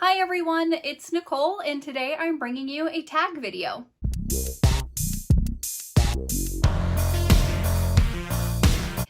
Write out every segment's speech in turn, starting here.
Hi everyone, it's Nicole and today I'm bringing you a tag video.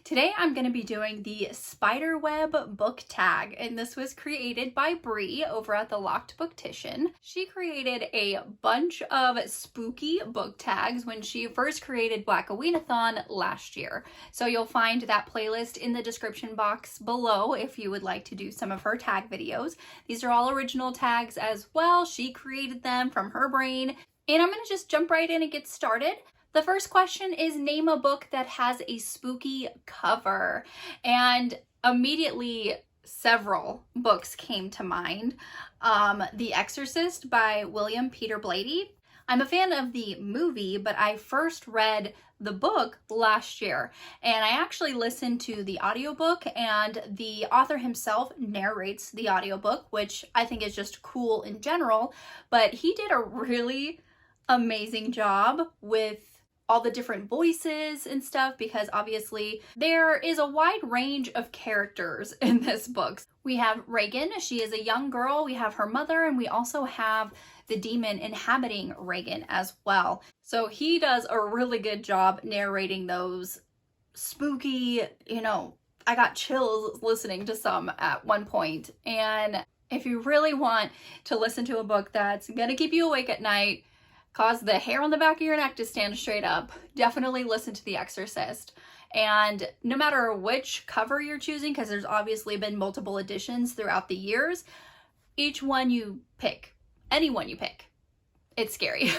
Today I'm going to be doing the Spiderweb book tag, and this was created by Bree over at the Locked Booktician. She created a bunch of spooky book tags when she first created Blackoweenathon last year. So you'll find that playlist in the description box below if you would like to do some of her tag videos. These are all original tags as well. She created them from her brain. And I'm going to just jump right in and get started. The first question is name a book that has a spooky cover. And immediately several books came to mind. The Exorcist by William Peter Blatty. I'm a fan of the movie, but I first read the book last year, and I actually listened to the audiobook, and the author himself narrates the audiobook, which I think is just cool in general, but he did a really amazing job with all the different voices and stuff, because obviously there is a wide range of characters in this book. We have Reagan, she is a young girl, we have her mother, and we also have the demon inhabiting Reagan as well. So he does a really good job narrating those spooky, I got chills listening to some at one point. And if you really want to listen to a book that's gonna keep you awake at night, cause the hair on the back of your neck to stand straight up, definitely listen to The Exorcist. And no matter which cover you're choosing, because there's obviously been multiple editions throughout the years, each one you pick, any one you pick, it's scary.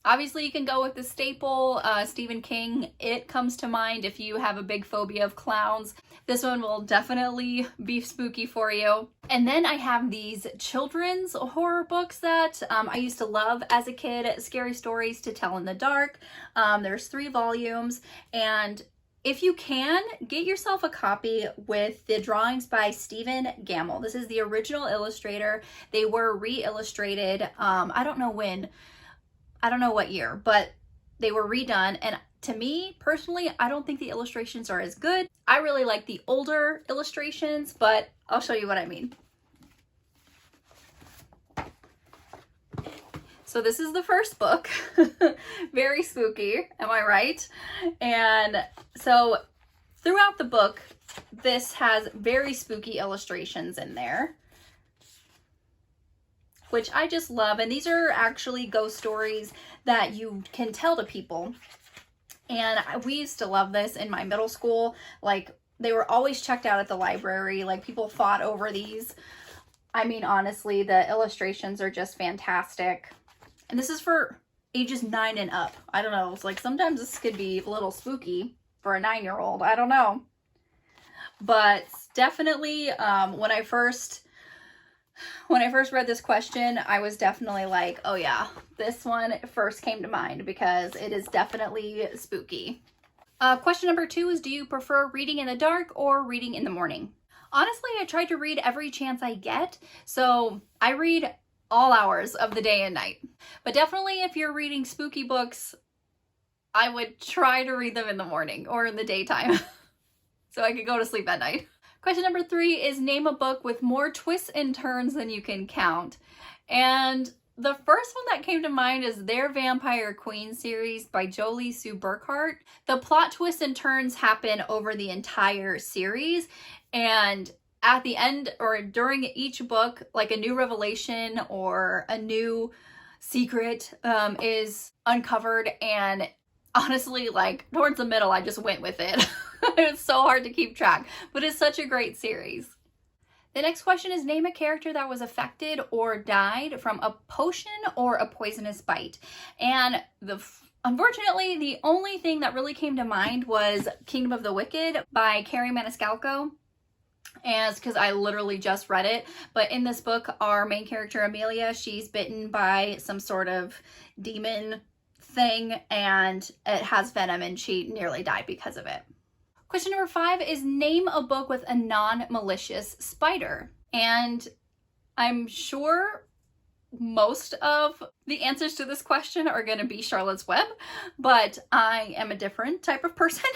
Obviously, you can go with the staple, Stephen King. It comes to mind if you have a big phobia of clowns. This one will definitely be spooky for you. And then I have these children's horror books that I used to love as a kid, Scary Stories to Tell in the Dark. There's 3 volumes, and if you can, get yourself a copy with the drawings by Stephen Gamble. This is the original illustrator. They were re-illustrated, I don't know when, I don't know what year, but they were redone, and to me, personally, I don't think the illustrations are as good. I really like the older illustrations, but I'll show you what I mean. So this is the first book. Very spooky, am I right? And so throughout the book, this has very spooky illustrations in there, which I just love. And these are actually ghost stories that you can tell to people. And we used to love this in my middle school. Like, they were always checked out at the library. Like, people fought over these. I mean, honestly, the illustrations are just fantastic. And this is for ages 9 and up. I don't know. It's like, sometimes this could be a little spooky for a 9-year-old. I don't know. But definitely, when I first read this question, I was definitely like, oh yeah, this one first came to mind because it is definitely spooky. Question number 2 is, do you prefer reading in the dark or reading in the morning? Honestly, I try to read every chance I get, so I read all hours of the day and night. But definitely if you're reading spooky books, I would try to read them in the morning or in the daytime so I could go to sleep at night. Question number 3 is name a book with more twists and turns than you can count. And the first one that came to mind is their Vampire Queen series by Jolie Sue Burkhart. The plot twists and turns happen over the entire series, and at the end or during each book, like a new revelation or a new secret is uncovered, and honestly, like towards the middle, I just went with it. It's so hard to keep track, but it's such a great series. The next question is name a character that was affected or died from a potion or a poisonous bite. And unfortunately, the only thing that really came to mind was Kingdom of the Wicked by Carrie Maniscalco. And it's because I literally just read it. But in this book, our main character, Amelia, she's bitten by some sort of demon thing, and it has venom, and she nearly died because of it. Question number 5 is name a book with a non-malicious spider. And I'm sure most of the answers to this question are going to be Charlotte's Web, but I am a different type of person.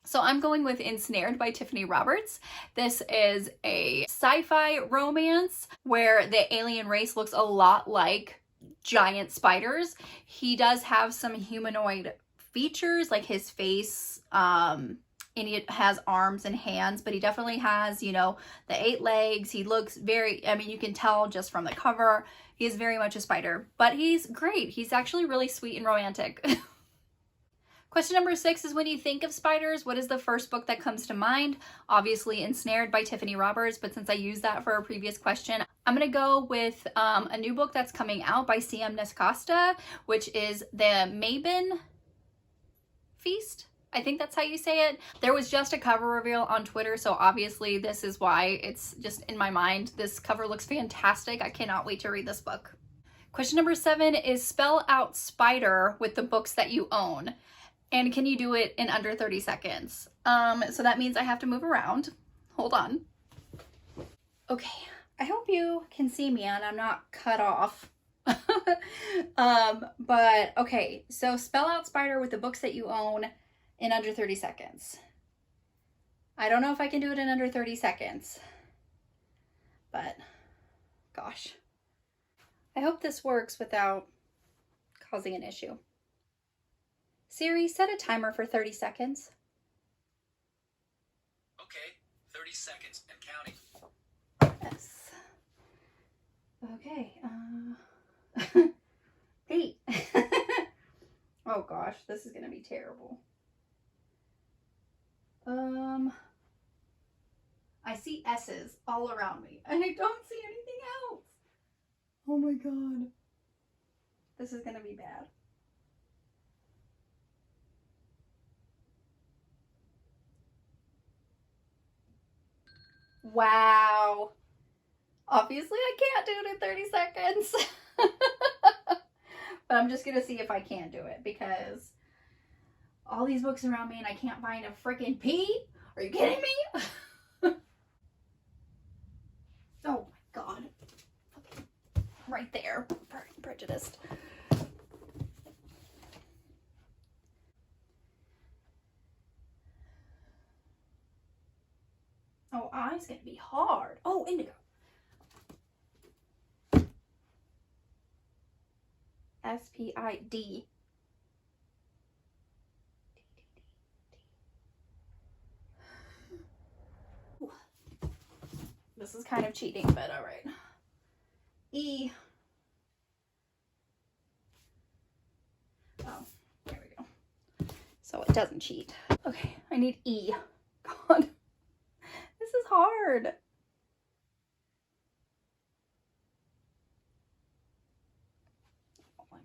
So I'm going with Ensnared by Tiffany Roberts. This is a sci-fi romance where the alien race looks a lot like giant spiders. He does have some humanoid features, like his face, and he has arms and hands, but he definitely has, you know, the 8 legs. He looks very, I mean, you can tell just from the cover, he is very much a spider, but he's great. He's actually really sweet and romantic. Question number 6 is, when you think of spiders, what is the first book that comes to mind? Obviously Ensnared by Tiffany Roberts, but since I used that for a previous question, I'm going to go with a new book that's coming out by C.M. Nescosta, which is The Mabon Feast. I think that's how you say it. There was just a cover reveal on Twitter, so obviously this is why it's just in my mind. This cover looks fantastic. I cannot wait to read this book. Question number 7 is, spell out spider with the books that you own. And can you do it in under 30 seconds? So that means I have to move around. Hold on. Okay, I hope you can see me and I'm not cut off. But okay, so spell out spider with the books that you own in under 30 seconds. I don't know if I can do it in under 30 seconds, but gosh, I hope this works without causing an issue. Siri, set a timer for 30 seconds. Okay, 30 seconds and counting. Yes. Okay, 8. Oh gosh, this is gonna be terrible. I see S's all around me and I don't see anything else. Oh my god. This is gonna be bad. Wow. Obviously I can't do it in 30 seconds. But I'm just gonna see if I can do it because all these books around me and I can't find a freaking P? Are you kidding me? Oh my god. Right there. Prejudiced. Oh, I's gonna be hard. Oh, indigo. S-P-I-D. This is kind of cheating, but all right. E. Oh, there we go. So it doesn't cheat. Okay, I need E. God, this is hard. Oh my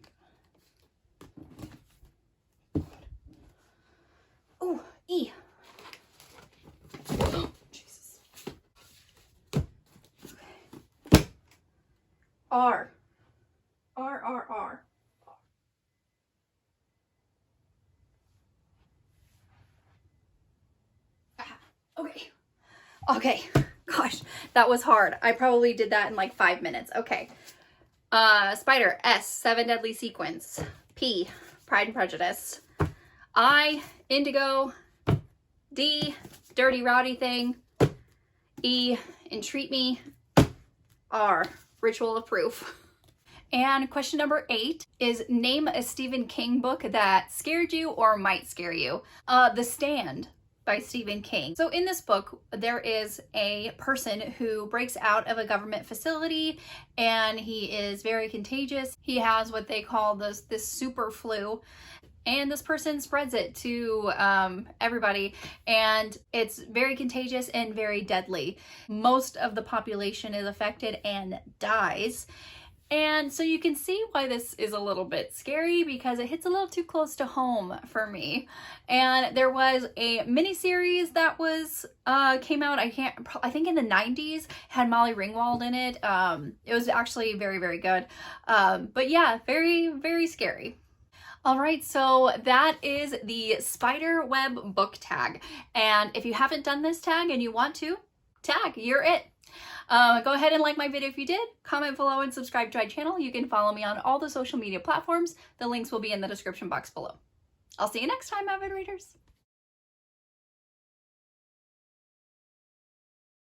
God. Oh, E. R. R, R, R. Ah, okay. Okay. Gosh, that was hard. I probably did that in like 5 minutes. Okay. Spider, S, 7 Deadly Sequins. P, Pride and Prejudice. I, Indigo. D, Dirty Rowdy Thing. E, Entreat Me. R, Ritual of Proof. And question number 8 is, name a Stephen King book that scared you or might scare you. The Stand by Stephen King. So in this book, there is a person who breaks out of a government facility and he is very contagious. He has what they call this super flu. And this person spreads it to everybody, and it's very contagious and very deadly. Most of the population is affected and dies. And so you can see why this is a little bit scary because it hits a little too close to home for me. And there was a miniseries that was came out, I think in the 90s, had Molly Ringwald in it. It was actually very, very good. But yeah, very, very scary. All right, so that is the spider web book tag. And if you haven't done this tag and you want to tag, you're it. Go ahead and like my video if you did, comment below and subscribe to my channel. You can follow me on all the social media platforms. The links will be in the description box below. I'll see you next time, avid readers.